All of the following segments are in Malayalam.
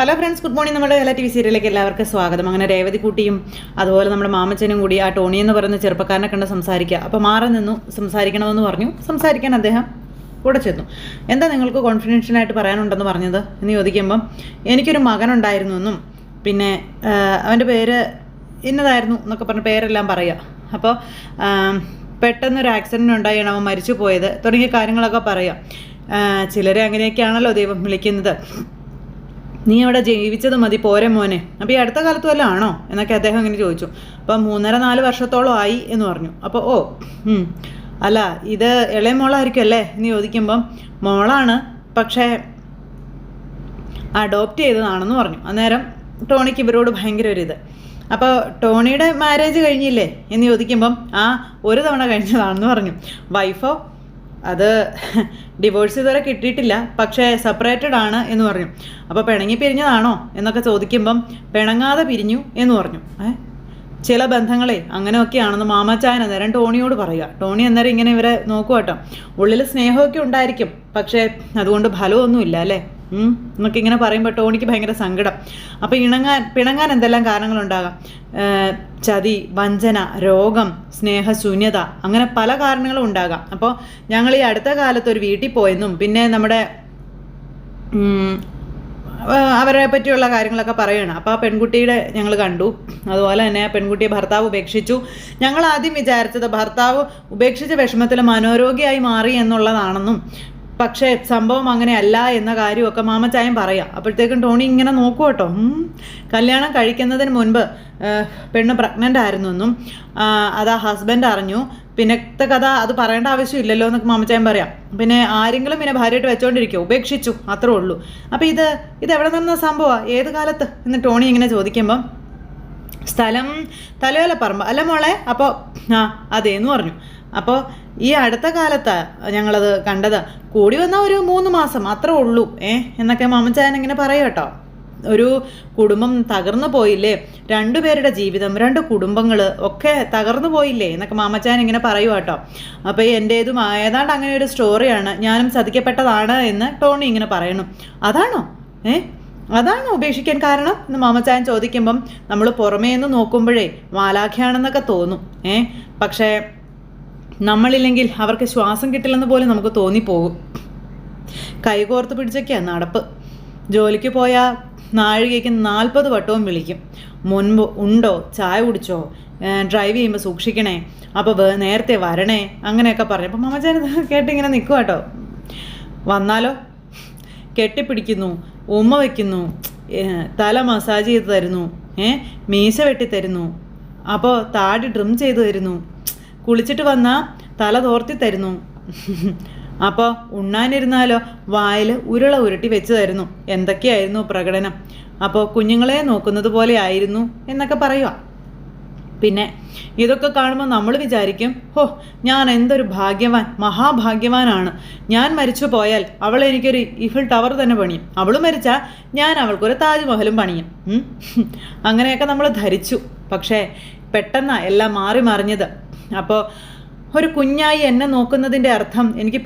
Hello friends, good morning. നമ്മുടെ എല്ലാ TV സീരിയലിലേക്ക് എല്ലാവർക്കും സ്വാഗതം. അങ്ങനെ രേവതിക്കുട്ടിയും അതുപോലെ നമ്മുടെ മാമച്ചനും കൂടി ആ ടോണി എന്ന് പറയുന്ന ചെറുപ്പക്കാരനെ കണ്ട് സംസാരിക്കുക. അപ്പോൾ മാറി നിന്നു, സംസാരിക്കണമെന്ന് പറഞ്ഞു. സംസാരിക്കാൻ അദ്ദേഹം കൂടെ ചെന്നു. എന്താ നിങ്ങൾക്ക് കോൺഫിഡൻഷ്യലായിട്ട് പറയാനുണ്ടെന്ന് പറഞ്ഞത് എന്ന് ചോദിക്കുമ്പം, എനിക്കൊരു മകനുണ്ടായിരുന്നു എന്നും പിന്നെ അവൻ്റെ പേര് ഇന്നതായിരുന്നു എന്നൊക്കെ പറഞ്ഞ പേരെല്ലാം പറയുക. അപ്പോൾ പെട്ടെന്നൊരു ആക്സിഡൻറ്റ് ഉണ്ടായാണ് അവൻ മരിച്ചു പോയത് തുടങ്ങിയ കാര്യങ്ങളൊക്കെ പറയാം. ചിലരെ അങ്ങനെയൊക്കെയാണല്ലോ ദൈവം വിളിക്കുന്നത്. നീ അവിടെ ജീവിച്ചത് മതി, പോരെ മോനെ. അപ്പോൾ ഈ അടുത്ത കാലത്ത് വല്ല ആണോ എന്നൊക്കെ അദ്ദേഹം ഇങ്ങനെ ചോദിച്ചു. അപ്പം 3.5-4 വർഷത്തോളം ആയി എന്ന് പറഞ്ഞു. അപ്പോൾ അല്ല, ഇത് ഇളയ മോളായിരിക്കും അല്ലേ എന്ന് ചോദിക്കുമ്പം, മോളാണ്, പക്ഷേ അഡോപ്റ്റ് ചെയ്തതാണെന്ന് പറഞ്ഞു. അന്നേരം ടോണിക്ക് ഇവരോട് ഭയങ്കര ഒരു ഇത്. അപ്പോൾ ടോണിയുടെ മാരേജ് കഴിഞ്ഞില്ലേ എന്ന് ചോദിക്കുമ്പം, ഒരു തവണ കഴിഞ്ഞതാണെന്ന് പറഞ്ഞു. വൈഫോ അത് ഡിവോഴ്സ് ഇതുവരെ കിട്ടിയിട്ടില്ല, പക്ഷേ സെപ്പറേറ്റഡ് ആണ് എന്ന് പറഞ്ഞു. അപ്പോൾ പിണങ്ങി പിരിഞ്ഞതാണോ എന്നൊക്കെ ചോദിക്കുമ്പം, പിണങ്ങാതെ പിരിഞ്ഞു എന്ന് പറഞ്ഞു. ചില ബന്ധങ്ങളെ അങ്ങനെയൊക്കെയാണെന്ന് മാമച്ചായൻ അന്നേരം ടോണിയോട് പറയുക. ടോണി അന്നേരം ഇങ്ങനെ ഇവരെ നോക്കുക കേട്ടോ. ഉള്ളിൽ സ്നേഹമൊക്കെ ഉണ്ടായിരിക്കും, പക്ഷേ അതുകൊണ്ട് ഫലമൊന്നുമില്ല അല്ലേ എന്നൊക്കെ ഇങ്ങനെ പറയുമ്പോൾ ടോണിക്ക് ഭയങ്കര സങ്കടം. അപ്പോൾ പിണങ്ങാൻ എന്തെല്ലാം കാരണങ്ങളുണ്ടാകാം. ചതി, വഞ്ചന, രോഗം, സ്നേഹശൂന്യത, അങ്ങനെ പല കാരണങ്ങളും ഉണ്ടാകാം. അപ്പോൾ ഞങ്ങൾ ഈ അടുത്ത കാലത്ത് ഒരു വീട്ടിൽ പോയെന്നും പിന്നെ നമ്മുടെ അവരെ പറ്റിയുള്ള കാര്യങ്ങളൊക്കെ പറയുകയാണ്. അപ്പോൾ ആ പെൺകുട്ടിയുടെ ഞങ്ങൾ കണ്ടു. അതുപോലെ തന്നെ ആ പെൺകുട്ടിയെ ഭർത്താവ് ഉപേക്ഷിച്ചു. ഞങ്ങൾ ആദ്യം വിചാരിച്ചത് ഭർത്താവ് ഉപേക്ഷിച്ച വിഷമത്തിൽ മനോരോഗിയായി മാറി എന്നുള്ളതാണെന്നും, പക്ഷേ സംഭവം അങ്ങനെയല്ല എന്ന കാര്യമൊക്കെ മാമച്ചായം പറയാം. അപ്പോഴത്തേക്കും ടോണി ഇങ്ങനെ നോക്കൂ കേട്ടോ. കല്യാണം കഴിക്കുന്നതിന് മുൻപ് പെണ്ണ് പ്രഗ്നൻ്റ് ആയിരുന്നു എന്നും അത് ആ ഹസ്ബൻഡ് അറിഞ്ഞു. പിന്നത്തെ കഥ അത് പറയേണ്ട ആവശ്യമില്ലല്ലോ എന്നൊക്കെ മാമച്ചായം പറയാം. പിന്നെ ആരെങ്കിലും പിന്നെ ഭാര്യയായിട്ട് വെച്ചോണ്ടിരിക്കുമോ, ഉപേക്ഷിച്ചു, അത്രേ ഉള്ളൂ. അപ്പോൾ ഇത് എവിടെ നടന്ന സംഭവമാണ്, ഏത് കാലത്ത് എന്ന് ടോണി ഇങ്ങനെ ചോദിക്കുമ്പം, സ്ഥലം തലയോലപ്പറമ്പ് അല്ല മോളെ. അപ്പോൾ അതേന്ന് പറഞ്ഞു. അപ്പോൾ ഈ അടുത്ത കാലത്താണ് ഞങ്ങളത് കണ്ടത്, കൂടി വന്നാൽ ഒരു 3 മാസം അത്രേ ഉള്ളൂ എന്നൊക്കെ മാമച്ചായൻ ഇങ്ങനെ പറയാം കേട്ടോ. ഒരു കുടുംബം തകർന്നു പോയില്ലേ, 2 പേരുടെ ജീവിതം, 2 കുടുംബങ്ങൾ ഒക്കെ തകർന്നു പോയില്ലേ എന്നൊക്കെ മാമച്ചായൻ ഇങ്ങനെ പറയുക കേട്ടോ. അപ്പോൾ എൻ്റേതും ഏതാണ്ട് അങ്ങനെ ഒരു സ്റ്റോറിയാണ്, ഞാനും ചതിക്കപ്പെട്ടതാണ് എന്ന് ടോണി ഇങ്ങനെ പറയണു. അതാണോ ഉപേക്ഷിക്കാൻ കാരണം എന്ന് മാമച്ചായൻ ചോദിക്കുമ്പം, നമ്മൾ പുറമേ നിന്ന് നോക്കുമ്പോഴേ മാലാഖയാണെന്നൊക്കെ തോന്നും. പക്ഷേ നമ്മളില്ലെങ്കിൽ അവർക്ക് ശ്വാസം കിട്ടില്ലെന്ന് പോലും നമുക്ക് തോന്നിപ്പോകും. കൈകോർത്ത് പിടിച്ചൊക്കെയാണ് നടപ്പ്. ജോലിക്ക് പോയാൽ നാഴികയ്ക്ക് 40 വട്ടവും വിളിക്കും. മുൻപ് ഉണ്ടോ, ചായ കുടിച്ചോ, ഡ്രൈവ് ചെയ്യുമ്പോൾ സൂക്ഷിക്കണേ, അപ്പോൾ നേരത്തെ വരണേ, അങ്ങനെയൊക്കെ പറഞ്ഞു. അപ്പം മാമച്ചാൻ കേട്ടിങ്ങനെ നിൽക്കുക കേട്ടോ. വന്നാലോ കെട്ടിപ്പിടിക്കുന്നു, ഉമ്മ വയ്ക്കുന്നു, തല മസാജ് ചെയ്ത് തരുന്നു, മീശ വെട്ടി തരുന്നു, അപ്പോൾ താടി ട്രിം ചെയ്ത് തരുന്നു, കുളിച്ചിട്ട് വന്നാൽ തല തോർത്തി തരുന്നു, അപ്പോൾ ഉണ്ണാനിരുന്നാലോ വായിൽ ഉരുള ഉരുട്ടി വെച്ച് തരുന്നു. എന്തൊക്കെയായിരുന്നു പ്രകടനം. അപ്പോൾ കുഞ്ഞുങ്ങളെ നോക്കുന്നത് പോലെ ആയിരുന്നു എന്നൊക്കെ പറയുക. പിന്നെ ഇതൊക്കെ കാണുമ്പോൾ നമ്മൾ വിചാരിക്കും, ഞാൻ എന്തൊരു ഭാഗ്യവാൻ, മഹാഭാഗ്യവാനാണ്. ഞാൻ മരിച്ചു പോയാൽ അവൾ എനിക്കൊരു ഈഫിൾ ടവർ തന്നെ പണിയും, അവൾ മരിച്ചാൽ ഞാൻ അവൾക്കൊരു താജ്മഹലും പണിയും. അങ്ങനെയൊക്കെ നമ്മൾ ധരിച്ചു. പക്ഷേ പെട്ടെന്നാണ് എല്ലാം മാറി മറിഞ്ഞത്. അപ്പോൾ ഒരു കുഞ്ഞായി എന്നെ നോക്കുന്നതിൻ്റെ അർത്ഥം എനിക്ക്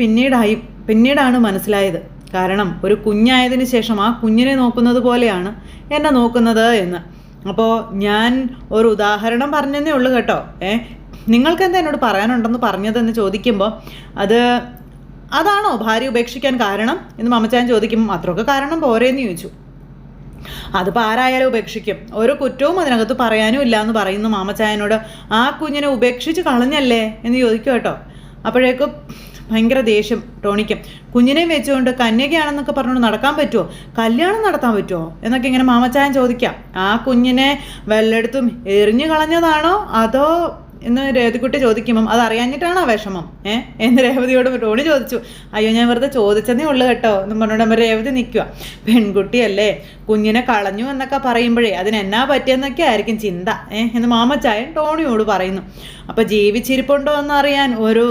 പിന്നീടാണ് മനസ്സിലായത്. കാരണം ഒരു കുഞ്ഞായതിന് ശേഷം ആ കുഞ്ഞിനെ നോക്കുന്നത് പോലെയാണ് എന്നെ നോക്കുന്നത് എന്ന്. അപ്പോൾ ഞാൻ ഒരു ഉദാഹരണം പറഞ്ഞതേ ഉള്ളൂ കേട്ടോ. നിങ്ങൾക്ക് എന്താ എന്നോട് പറയാനുണ്ടെന്ന് പറഞ്ഞതെന്ന് ചോദിക്കുമ്പോൾ, അതാണോ ഭാര്യ ഉപേക്ഷിക്കാൻ കാരണം എന്ന് മാമച്ചാൻ ചോദിക്കുമ്പോൾ, അത്രയൊക്കെ കാരണം പോരേന്ന് ചോദിച്ചു. അതിപ്പോൾ ആരായാലും ഉപേക്ഷിക്കും, ഒരു കുറ്റവും അതിനകത്ത് പറയാനും ഇല്ല എന്ന് പറയുന്നു മാമച്ചായനോട്. ആ കുഞ്ഞിനെ ഉപേക്ഷിച്ച് കളഞ്ഞല്ലേ എന്ന് ചോദിക്കും കേട്ടോ. അപ്പോഴേക്കും ഭയങ്കര ദേഷ്യം ടോണിക്കും. കുഞ്ഞിനെയും വെച്ചുകൊണ്ട് കന്യകയാണെന്നൊക്കെ പറഞ്ഞുകൊണ്ട് നടക്കാൻ പറ്റുമോ, കല്യാണം നടത്താൻ പറ്റുമോ എന്നൊക്കെ ഇങ്ങനെ മാമച്ചായൻ ചോദിക്കാം. ആ കുഞ്ഞിനെ വല്ലയിടത്തും എറിഞ്ഞു കളഞ്ഞതാണോ അതോ എന്ന് രേവതിക്കുട്ടി ചോദിക്കുമ്പം, അതറിയാഞ്ഞിട്ടാണോ വിഷമം എന്ന് രേവതിയോട് ടോണി ചോദിച്ചു. അയ്യോ, ഞാൻ വെറുതെ ചോദിച്ചതേ ഉള്ളു കേട്ടോ എന്നും പറഞ്ഞുകൊണ്ട് രേവതി നിൽക്കുക. പെൺകുട്ടിയല്ലേ, കുഞ്ഞിനെ കളഞ്ഞു എന്നൊക്കെ പറയുമ്പോഴേ അതിനെന്നാ പറ്റിയെന്നൊക്കെ ആയിരിക്കും ചിന്ത എന്ന് മാമച്ചായൻ ടോണിയോട് പറയുന്നു. അപ്പോൾ ജീവിച്ചിരിപ്പുണ്ടോ എന്നറിയാൻ ഒരു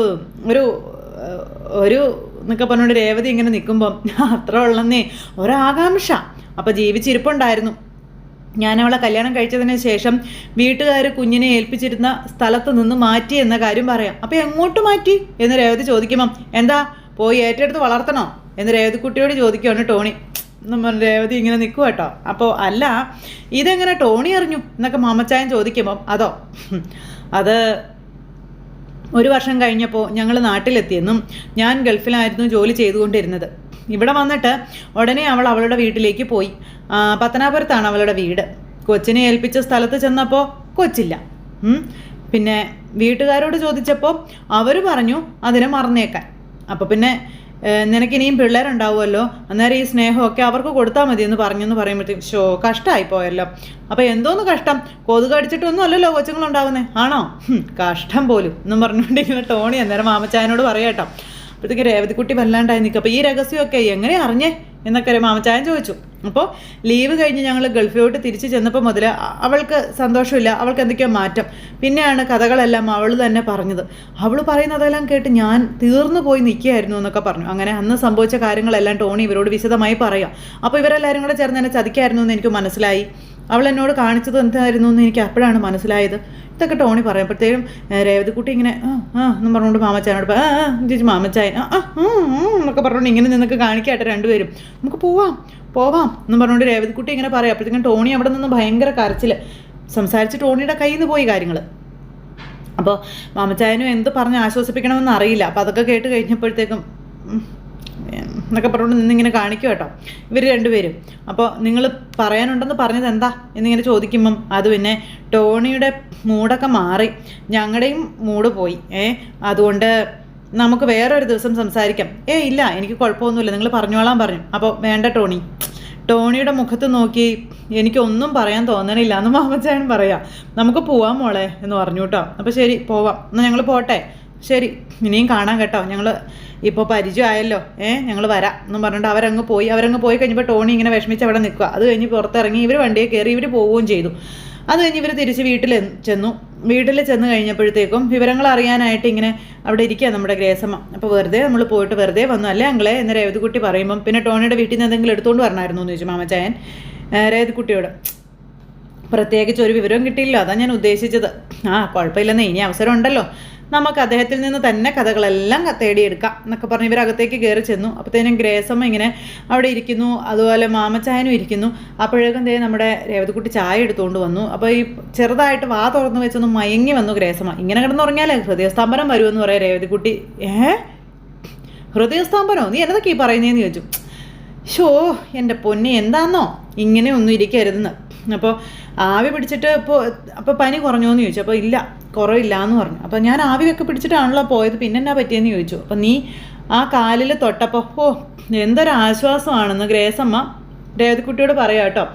എന്നൊക്കെ പറഞ്ഞുകൊണ്ട് രേവതി ഇങ്ങനെ നിൽക്കുമ്പം, അത്ര ഉള്ളന്നേ ഒരാകാംക്ഷ. അപ്പോൾ ജീവിച്ചിരിപ്പുണ്ടായിരുന്നു. ഞാൻ അവളെ കല്യാണം കഴിച്ചതിന് ശേഷം വീട്ടുകാർ കുഞ്ഞിനെ ഏൽപ്പിച്ചിരുന്ന സ്ഥലത്ത് നിന്ന് മാറ്റി എന്ന കാര്യം പറയാം. അപ്പോൾ എങ്ങോട്ട് മാറ്റി എന്ന് രേവതി ചോദിക്കുമ്പം, എന്താ പോയി ഏറ്റെടുത്ത് വളർത്തണോ എന്ന് രേവതിക്കുട്ടിയോട് ചോദിക്കുകയാണ് ടോണി. രേവതി ഇങ്ങനെ നിൽക്കുക കേട്ടോ. അപ്പോൾ അല്ല ഇതെങ്ങനെ ടോണി അറിഞ്ഞു എന്നൊക്കെ മാമച്ചായൻ ചോദിക്കുമ്പം അത് 1 വർഷം കഴിഞ്ഞപ്പോൾ ഞങ്ങൾ നാട്ടിലെത്തിയെന്നും ഞാൻ ഗൾഫിലായിരുന്നു ജോലി ചെയ്തുകൊണ്ടിരുന്നത്. ഇവിടെ വന്നിട്ട് ഉടനെ അവളുടെ വീട്ടിലേക്ക് പോയി. പത്തനാപുരത്താണ് അവളുടെ വീട്. കൊച്ചിനെ ഏൽപ്പിച്ച സ്ഥലത്ത് ചെന്നപ്പോൾ കൊച്ചില്ല. പിന്നെ വീട്ടുകാരോട് ചോദിച്ചപ്പോൾ അവർ പറഞ്ഞു അതിനെ മറന്നേക്കാൻ. അപ്പോൾ പിന്നെ നിനക്കിനിയും പിള്ളേരുണ്ടാവുമല്ലോ, അന്നേരം ഈ സ്നേഹമൊക്കെ അവർക്ക് കൊടുത്താൽ മതി എന്ന് പറഞ്ഞെന്ന് പറയുമ്പോഴത്തേക്കും കഷ്ടമായി പോയല്ലോ. അപ്പോൾ എന്തോന്ന് കഷ്ടം, കൊതുക് അടിച്ചിട്ടൊന്നും അല്ലല്ലോ കൊച്ചുങ്ങളുണ്ടാവുന്നേ, ആണോ? കഷ്ടം പോലും എന്നും പറഞ്ഞുകൊണ്ടിരിക്കുന്ന ടോണി അന്നേരം മാമച്ചായനോട് പറയാട്ടോ. അപ്പോഴത്തേക്ക് രേവതിക്കുട്ടി വല്ലാണ്ടായി നിൽക്കും. അപ്പോൾ ഈ രഹസ്യമൊക്കെ എങ്ങനെ അറിഞ്ഞേ എന്നൊക്കെ മാമച്ചായൻ ചോദിച്ചു. അപ്പോൾ ലീവ് കഴിഞ്ഞ് ഞങ്ങൾ ഗൾഫിലോട്ട് തിരിച്ചു ചെന്നപ്പോൾ മുതൽ അവൾക്ക് സന്തോഷമില്ല, അവൾക്ക് എന്തൊക്കെയോ മാറ്റം. പിന്നെയാണ് കഥകളെല്ലാം അവൾ തന്നെ പറഞ്ഞത്. അവൾ പറയുന്നതെല്ലാം കേട്ട് ഞാൻ തീർന്നു പോയി നിൽക്കുകയായിരുന്നു എന്നൊക്കെ പറഞ്ഞു. അങ്ങനെ അന്ന് സംഭവിച്ച കാര്യങ്ങളെല്ലാം ടോണി ഇവരോട് വിശദമായി പറയാം. അപ്പോൾ ഇവരെല്ലാവരും കൂടെ ചേർന്ന് എന്നെ ചതിക്കായിരുന്നു എന്ന് എനിക്ക് മനസ്സിലായി. അവൾ എന്നോട് കാണിച്ചത് എന്തായിരുന്നു എന്ന് എനിക്ക് അപ്പോഴാണ് മനസ്സിലായത്. ഇതൊക്കെ ടോണി പറയുമ്പോഴത്തേക്കും രേവതിക്കുട്ടി ഇങ്ങനെ എന്നും പറഞ്ഞുകൊണ്ട് മാമച്ചായനോട് ചേച്ചി മാമച്ചായൻ എന്നൊക്കെ പറഞ്ഞുകൊണ്ട് ഇങ്ങനെ നിന്നൊക്കെ കാണിക്കാട്ടെ രണ്ടുപേരും, നമുക്ക് പോവാം എന്നും പറഞ്ഞുകൊണ്ട് രേവതിക്കുട്ടി ഇങ്ങനെ പറയാം. അപ്പോഴത്തേക്കും ടോണി അവിടെ നിന്ന് ഭയങ്കര കരച്ചിൽ സംസാരിച്ച് ടോണിയുടെ കയ്യിൽ നിന്ന് പോയി കാര്യങ്ങൾ. അപ്പോൾ മാമച്ചായനും എന്ത് പറഞ്ഞ് ആശ്വസിപ്പിക്കണമെന്ന് അറിയില്ല. അപ്പോൾ അതൊക്കെ കേട്ട് കഴിഞ്ഞപ്പോഴത്തേക്കും എന്നൊക്കെ പറഞ്ഞുകൊണ്ട് നിന്നിങ്ങനെ കാണിക്കും കേട്ടോ ഇവർ രണ്ടുപേരും. അപ്പോൾ നിങ്ങൾ പറയാനുണ്ടെന്ന് പറഞ്ഞത് എന്താ എന്നിങ്ങനെ ചോദിക്കുമ്പം അത് പിന്നെ ടോണിയുടെ മൂടൊക്കെ മാറി, ഞങ്ങളുടെയും മൂഡ് പോയി. അതുകൊണ്ട് നമുക്ക് വേറൊരു ദിവസം സംസാരിക്കാം. ഇല്ല എനിക്ക് കുഴപ്പമൊന്നുമില്ല, നിങ്ങൾ പറഞ്ഞോളാൻ പറഞ്ഞു. അപ്പോൾ വേണ്ട ടോണിയുടെ മുഖത്ത് നോക്കി എനിക്കൊന്നും പറയാൻ തോന്നണില്ല എന്ന് മാമച്ചായൻ പറയാം. നമുക്ക് പോവാം മോളെ എന്ന് പറഞ്ഞു കേട്ടോ. അപ്പോൾ ശരി പോവാം, എന്നാൽ ഞങ്ങൾ പോട്ടെ, ശരി ഇനിയും കാണാം കേട്ടോ, ഞങ്ങൾ ഇപ്പോൾ പരിചയമായല്ലോ, ഞങ്ങൾ വരാം എന്നും പറഞ്ഞിട്ട് അവരങ്ങ് പോയി കഴിഞ്ഞപ്പോൾ ടോണി ഇങ്ങനെ വിഷമിച്ച് അവിടെ നിൽക്കുക. അത് കഴിഞ്ഞ് പുറത്തിറങ്ങി ഇവർ വണ്ടിയെ കയറി ഇവർ പോവുകയും ചെയ്തു. അത് കഴിഞ്ഞ് ഇവർ തിരിച്ച് വീട്ടിൽ ചെന്ന് കഴിഞ്ഞപ്പോഴത്തേക്കും വിവരങ്ങൾ അറിയാനായിട്ട് ഇങ്ങനെ അവിടെ ഇരിക്കുക നമ്മുടെ ഗ്രേസമ്മ. അപ്പോൾ നമ്മൾ പോയിട്ട് വെറുതെ വന്നു അല്ലേ അങ്ങളെ എന്ന് രേവതിക്കുട്ടി പറയുമ്പം പിന്നെ ടോണിയുടെ വീട്ടിൽ നിന്ന് എന്തെങ്കിലും എടുത്തുകൊണ്ട് വരണമായിരുന്നു എന്ന് ചോദിച്ചു മാമച്ചായൻ രേവതിക്കുട്ടിയോട്. പ്രത്യേകിച്ച് ഒരു വിവരവും കിട്ടിയില്ല, അതാണ് ഞാൻ ഉദ്ദേശിച്ചത്. കുഴപ്പമില്ലെന്നേ, ഇനി അവസരം ഉണ്ടല്ലോ, നമുക്ക് അദ്ദേഹത്തിൽ നിന്ന് തന്നെ കഥകളെല്ലാം തേടിയെടുക്കാം എന്നൊക്കെ പറഞ്ഞ് ഇവരകത്തേക്ക് കയറി ചെന്നു. അപ്പോഴത്തേനും ഗ്രേസമ്മ ഇങ്ങനെ അവിടെ ഇരിക്കുന്നു, അതുപോലെ മാമച്ചായനും ഇരിക്കുന്നു. അപ്പോഴേക്കും നമ്മുടെ രേവതിക്കുട്ടി ചായ എടുത്തുകൊണ്ട് വന്നു. അപ്പോൾ ഈ ചെറുതായിട്ട് വാ തുറന്ന് വെച്ചൊന്ന് മയങ്ങി വന്നു ഗ്രേസമ്മ. ഇങ്ങനെ കിടന്നുറങ്ങിയാലേ ഹൃദയസ്തംഭനം വരുമെന്ന് പറയാം രേവതിക്കുട്ടി. ഹൃദയസ്തംഭനോ, നീ എന്നതൊക്കെ ഈ പറയുന്നതെന്ന് ചോദിച്ചു. എൻ്റെ പൊന്നെ എന്താണെന്നോ ഇങ്ങനെ ഒന്നും ഇരിക്കരുതെന്ന്. അപ്പോൾ ആവി പിടിച്ചിട്ട് അപ്പോൾ പനി കുറഞ്ഞോന്ന് ചോദിച്ചു. അപ്പോൾ ഇല്ല കുറവില്ല എന്ന് പറഞ്ഞു. അപ്പോൾ ഞാൻ ആവിയൊക്കെ പിടിച്ചിട്ടാണല്ലോ പോയത്, പിന്നെ എന്നാ പറ്റിയെന്ന് ചോദിച്ചു. അപ്പോൾ നീ ആ കാലിൽ തൊട്ടപ്പോൾ എന്തൊരാശ്വാസമാണെന്ന് ഗ്രേസമ്മ രേവതിക്കുട്ടിയോട് പറയാം കേട്ടോ.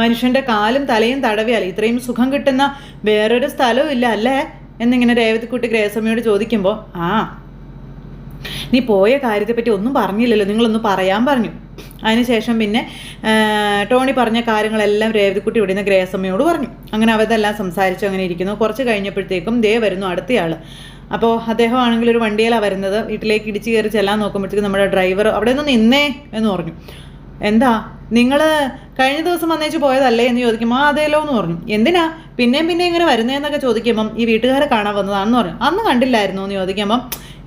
മനുഷ്യൻ്റെ കാലും തലയും തടവിയാൽ ഇത്രയും സുഖം കിട്ടുന്ന വേറൊരു സ്ഥലവും ഇല്ല അല്ലേ എന്നിങ്ങനെ രേവതിക്കുട്ടി ഗ്രേസമ്മയോട് ചോദിക്കുമ്പോൾ നീ പോയ കാര്യത്തെപ്പറ്റി ഒന്നും പറഞ്ഞില്ലല്ലോ, നിങ്ങളൊന്ന് പറയാൻ പറഞ്ഞു. അതിനുശേഷം പിന്നെ ടോണി പറഞ്ഞ കാര്യങ്ങളെല്ലാം രേവതിക്കുട്ടി ഇവിടെ നിന്ന് ഗ്രേസമ്മയോട് പറഞ്ഞു. അങ്ങനെ അവരെല്ലാം സംസാരിച്ചു അങ്ങനെ ഇരിക്കുന്നു. കുറച്ച് കഴിഞ്ഞപ്പോഴത്തേക്കും വരുന്നു അടുത്തയാൾ. അപ്പോൾ അദ്ദേഹം ആണെങ്കിൽ ഒരു വണ്ടിയിലാണ് വരുന്നത്. വീട്ടിലേക്ക് ഇടിച്ചു കയറി ചെല്ലാൻ നോക്കുമ്പോഴത്തേക്കും നമ്മുടെ ഡ്രൈവർ അവിടെ നിന്ന് നിന്നേ എന്ന് പറഞ്ഞു. എന്താ നിങ്ങൾ കഴിഞ്ഞ ദിവസം വന്നേച്ച് പോയതല്ലേ എന്ന് ചോദിക്കുമ്പോൾ അതേലോ എന്ന് പറഞ്ഞു. എന്തിനാ പിന്നെയും ഇങ്ങനെ വരുന്നതെന്നൊക്കെ ചോദിക്കുമ്പം ഈ വീട്ടുകാരെ കാണാൻ വന്നതാണെന്ന് പറഞ്ഞു. അന്ന് കണ്ടില്ലായിരുന്നു എന്ന് ചോദിക്കുമ്പം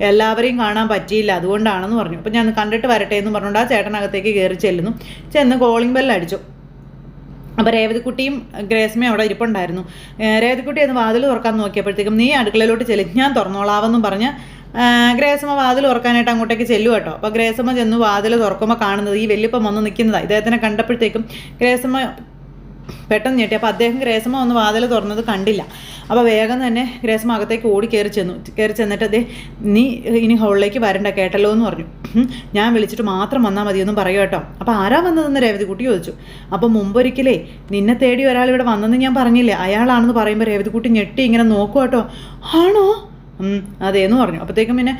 എല്ലാവരെയും കാണാൻ പറ്റിയില്ല അതുകൊണ്ടാണെന്ന് പറഞ്ഞു. അപ്പം ഞാൻ കണ്ടിട്ട് വരട്ടെ എന്ന് പറഞ്ഞുകൊണ്ട് ആ ചേട്ടനകത്തേക്ക് കയറി ചെന്ന് കോളിംഗ് ബെല്ല് അടിച്ചു. അപ്പോൾ രേവതിക്കുട്ടിയും ഗ്രേസമ്മയും അവിടെ ഇരിപ്പുണ്ടായിരുന്നു. രേവതിക്കുട്ടി എന്ന് വാതിൽ തുറക്കാൻ നോക്കിയപ്പോഴത്തേക്കും നീ അടുക്കളയിലോട്ട് ചെല്ലും, ഞാൻ തുറന്നോളാവെന്നും പറഞ്ഞ് ഗ്രേസമ്മ വാതിൽ തുറക്കാനായിട്ട് അങ്ങോട്ടേക്ക് ചെല്ലു കേട്ടോ. അപ്പോൾ ഗ്രേസമ്മ ചെന്ന് വാതിൽ തുറക്കുമ്പോൾ കാണുന്നത് ഈ വല്യപ്പം വന്ന് നിൽക്കുന്നതാണ്. ഇദ്ദേഹത്തിനെ കണ്ടപ്പോഴത്തേക്കും ഗ്രേസമ്മ പെട്ടെന്ന് ഞെട്ടി. അപ്പോൾ അദ്ദേഹം ഗ്രേസമ്മ ഒന്ന് വാതിൽ തുറന്നത് കണ്ടില്ല. അപ്പോൾ വേഗം തന്നെ ഗ്രേസമ്മ അകത്തേക്ക് ഓടി കയറി ചെന്നിട്ട് നീ ഇനി ഹോളിലേക്ക് വരണ്ട കേട്ടല്ലോ എന്ന് പറഞ്ഞു. ഞാൻ വിളിച്ചിട്ട് മാത്രം വന്നാൽ മതിയെന്നും പറയും കേട്ടോ. അപ്പോൾ ആരാ വന്നതെന്ന് രേവതിക്കുട്ടി ചോദിച്ചു. അപ്പോൾ മുമ്പൊരിക്കലേ നിന്നെ തേടി ഒരാൾ ഇവിടെ വന്നെന്ന് ഞാൻ പറഞ്ഞില്ലേ, അയാളാണെന്ന് പറയുമ്പോൾ രേവതിക്കുട്ടി ഞെട്ടി ഇങ്ങനെ നോക്കുക കേട്ടോ. ആണോ? അതേന്ന് പറഞ്ഞു. അപ്പോഴത്തേക്കും പിന്നെ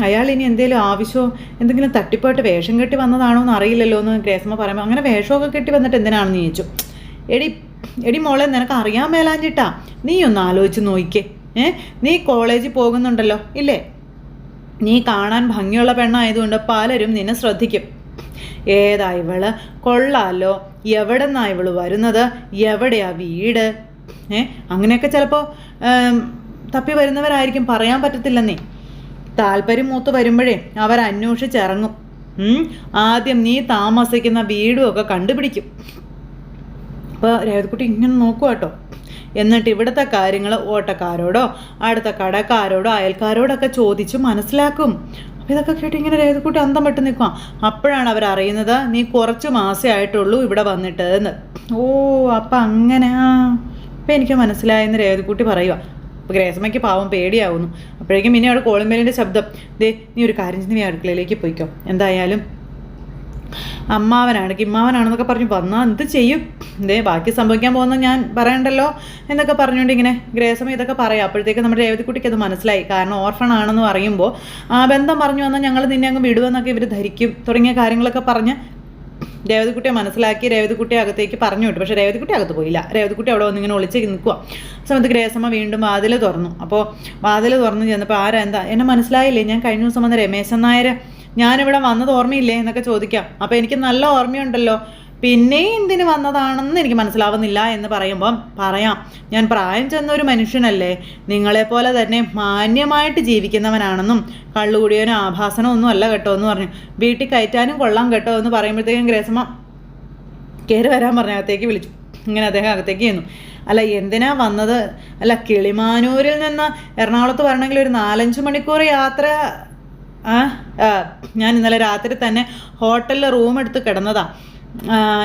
അയാൾ ഇനി എന്തെങ്കിലും ആവശ്യമോ എന്തെങ്കിലും തട്ടിപ്പായിട്ട് വേഷം കെട്ടി വന്നതാണോ എന്ന് അറിയില്ലല്ലോ എന്ന് ഗ്രേസമ്മ പറയുമ്പോൾ അങ്ങനെ വേഷമൊക്കെ കെട്ടി വന്നിട്ട് എന്തിനാണെന്ന് ചോദിച്ചു. എടി മോളെ നിനക്ക് അറിയാൻ മേലാഞ്ഞിട്ടാ, നീ ഒന്ന് ആലോചിച്ച് നോക്കിക്കേ. നീ കോളേജിൽ പോകുന്നുണ്ടല്ലോ ഇല്ലേ, നീ കാണാൻ ഭംഗിയുള്ള പെണ്ണായതുകൊണ്ട് പലരും നിന്നെ ശ്രദ്ധിക്കും. ഏതാ ഇവള്, കൊള്ളാലോ, എവിടെ നിന്നാ ഇവള് വരുന്നത്, എവിടെയാ വീട്, അങ്ങനെയൊക്കെ ചിലപ്പോൾ തപ്പി വരുന്നവരായിരിക്കും, പറയാൻ പറ്റത്തില്ലെന്നേ. താല്പര്യം മൂത്ത് വരുമ്പോഴേ അവർ അന്വേഷിച്ചിറങ്ങും. ആദ്യം നീ താമസിക്കുന്ന വീടും ഒക്കെ കണ്ടുപിടിക്കും. അപ്പോൾ രേവതിക്കുട്ടി ഇങ്ങനെ നോക്കുക കേട്ടോ. എന്നിട്ട് ഇവിടുത്തെ കാര്യങ്ങൾ ഓട്ടക്കാരോടോ അടുത്ത കടക്കാരോടോ അയൽക്കാരോടൊക്കെ ചോദിച്ച് മനസ്സിലാക്കും. അപ്പോൾ ഇതൊക്കെ കേട്ട് ഇങ്ങനെ രേവതിക്കുട്ടി അന്തം വിട്ട് നിൽക്കുക. അപ്പോഴാണ് അവരറിയുന്നത് നീ കുറച്ച് മാസേ ആയിട്ടുള്ളൂ ഇവിടെ വന്നിട്ട് എന്ന്. ഓ അപ്പം അങ്ങനെ അപ്പം എനിക്ക് മനസ്സിലായെന്ന് രേവതിക്കുട്ടി പറയുക. അപ്പോൾ ഗ്രേസമ്മയ്ക്ക് പാവം പേടിയാവുന്നു. അപ്പോഴേക്കും പിന്നെ അവിടെ കോളിംബെല്ലിൻ്റെ ശബ്ദം. ദേ നീ ഒരു കാര്യം ചെയ്ത് നീ അടുക്കളയിലേക്ക് പോയിക്കോ, എന്തായാലും അമ്മാവനാണ് കിമ്മാവനാണെന്നൊക്കെ പറഞ്ഞ് വന്നാൽ എന്ത് ചെയ്യും, എന്തേ ബാക്കി സംഭവിക്കാൻ പോകുന്ന ഞാൻ പറയണ്ടല്ലോ എന്നൊക്കെ പറഞ്ഞുകൊണ്ട് ഇങ്ങനെ ഗ്രേസമ്മ ഇതൊക്കെ പറയാം. അപ്പോഴത്തേക്ക് നമ്മുടെ രേവതിക്കുട്ടിക്ക് അത് മനസ്സിലായി. കാരണം ഓർഫൺ ആണെന്ന് പറയുമ്പോൾ ആ ബന്ധം പറഞ്ഞു വന്നാൽ ഞങ്ങൾ നിന്നെ അങ്ങ് വിടുമെന്നൊക്കെ ഇവർ ധരിക്കും തുടങ്ങിയ കാര്യങ്ങളൊക്കെ പറഞ്ഞ് രേവതിക്കുട്ടിയെ മനസ്സിലാക്കി രേവതിക്കുട്ടിയെ അകത്തേക്ക് പറഞ്ഞു വിട്ടു. പക്ഷേ രേവതിക്കുട്ടി അകത്ത് പോയില്ല. രേവതിക്കുട്ടി അവിടെ വന്നിങ്ങനെ ഒളിച്ച് നിൽക്കുക. സമയത്ത് ഗ്രേസമ്മ വീണ്ടും വാതിൽ തുറന്നു. അപ്പോൾ വാതിൽ തുറന്ന് ചെന്നപ്പോൾ ആരാ എന്താ എന്നെ മനസ്സിലായില്ലേ, ഞാൻ കഴിഞ്ഞ ദിവസം വന്ന രമേശൻ നായർ, ഞാനിവിടെ വന്നത് ഓർമ്മയില്ലേ എന്നൊക്കെ ചോദിക്കാം. അപ്പോൾ എനിക്ക് നല്ല ഓർമ്മയുണ്ടല്ലോ, പിന്നെ എന്തിന് വന്നതാണെന്ന് എനിക്ക് മനസ്സിലാവുന്നില്ല എന്ന് പറയുമ്പം പറയാം, ഞാൻ പ്രായം ചെന്നൊരു മനുഷ്യനല്ലേ, നിങ്ങളെപ്പോലെ തന്നെ മാന്യമായിട്ട് ജീവിക്കുന്നവനാണെന്നും കള്ളുകൂടിയവനും ആഭാസനോ ഒന്നും അല്ല കേട്ടോ എന്ന് പറഞ്ഞു. വീട്ടിൽ കയറ്റാനും കൊള്ളാം കേട്ടോ എന്ന് പറയുമ്പോഴത്തേക്കും ഗ്രേസമ്മ കയറി വരാൻ പറഞ്ഞ അകത്തേക്ക് വിളിച്ചു. ഇങ്ങനെ അദ്ദേഹം അകത്തേക്ക് ചെന്നു. അല്ല എന്തിനാ വന്നത്, അല്ല കിളിമാനൂരിൽ നിന്ന് എറണാകുളത്ത് വരണമെങ്കിൽ ഒരു 4-5 മണിക്കൂർ യാത്ര. ഞാൻ ഇന്നലെ രാത്രി തന്നെ ഹോട്ടലിൽ റൂം എടുത്ത് കിടന്നതാ,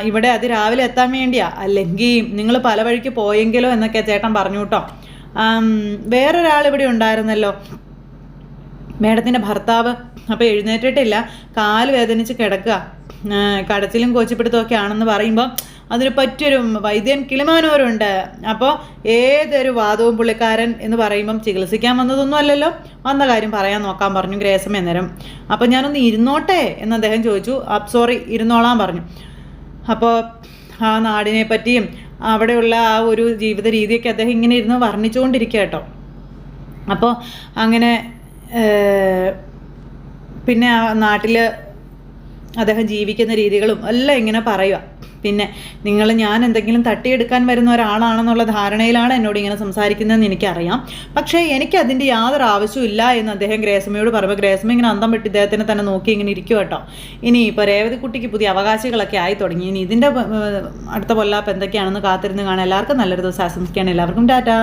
ഇവിടെ അതിരാവിലെ എത്താൻ വേണ്ടിയാ, അല്ലെങ്കിൽ നിങ്ങൾ പല വഴിക്ക് പോയെങ്കിലോ എന്നൊക്കെ ചേട്ടൻ പറഞ്ഞു കേട്ടോ. വേറൊരാൾ ഇവിടെ ഉണ്ടായിരുന്നല്ലോ, മേഡത്തിൻ്റെ ഭർത്താവ്. അപ്പോൾ എഴുന്നേറ്റിട്ടില്ല, കാല് വേദനിച്ച് കിടക്കുക, കടച്ചിലും കോച്ചിപ്പിടുത്തമൊക്കെ ആണെന്ന് പറയുമ്പോൾ അതിന് പറ്റിയൊരു വൈദ്യൻ കിളിമാനൂരുണ്ട്. അപ്പോൾ ഏതൊരു വാദവും പുള്ളിക്കാരൻ എന്ന് പറയുമ്പം ചികിത്സിക്കാൻ വന്നതൊന്നും അല്ലല്ലോ, വന്ന കാര്യം പറയാൻ നോക്കാൻ പറഞ്ഞു ഗ്രേസമ്മ അന്നേരം. അപ്പോൾ ഞാനൊന്ന് ഇരുന്നോട്ടെ എന്ന് അദ്ദേഹം ചോദിച്ചു. സോറി ഇരുന്നോളാൻ പറഞ്ഞു. അപ്പോൾ ആ നാടിനെ പറ്റിയും അവിടെയുള്ള ആ ഒരു ജീവിത രീതിയൊക്കെ അദ്ദേഹം ഇങ്ങനെ ഇരുന്ന് വർണ്ണിച്ചുകൊണ്ടിരിക്കുക കേട്ടോ. അപ്പോൾ അങ്ങനെ പിന്നെ ആ നാട്ടിൽ അദ്ദേഹം ജീവിക്കുന്ന രീതികളും എല്ലാം ഇങ്ങനെ പറയുക. പിന്നെ ഞാൻ എന്തെങ്കിലും തട്ടിയെടുക്കാൻ വരുന്ന ഒരാളാണെന്നുള്ള ധാരണയിലാണ് എന്നോട് ഇങ്ങനെ സംസാരിക്കുന്നതെന്ന് എനിക്കറിയാം, പക്ഷേ എനിക്ക് അതിൻ്റെ യാതൊരു ആവശ്യമില്ല എന്ന് അദ്ദേഹം ഗ്രേസമ്മയോട് പറയുമ്പോൾ ഗ്രേസമ്മ ഇങ്ങനെ അന്തം വിട്ട് ഇദ്ദേഹത്തിനെ തന്നെ നോക്കി ഇങ്ങനെ ഇരിക്കും കേട്ടോ. ഇനി ഇപ്പോൾ രേവതിക്കുട്ടിക്ക് പുതിയ അവകാശികളൊക്കെ ആയി തുടങ്ങി. ഇനി ഇതിൻ്റെ അടുത്ത പൊല്ലാപ്പ് എന്തൊക്കെയാണെന്ന് കാത്തിരുന്ന് കാണാൻ. എല്ലാവർക്കും നല്ലൊരു ദിവസം ആശംസിക്കുകയാണ്. എല്ലാവർക്കും ടാറ്റാ.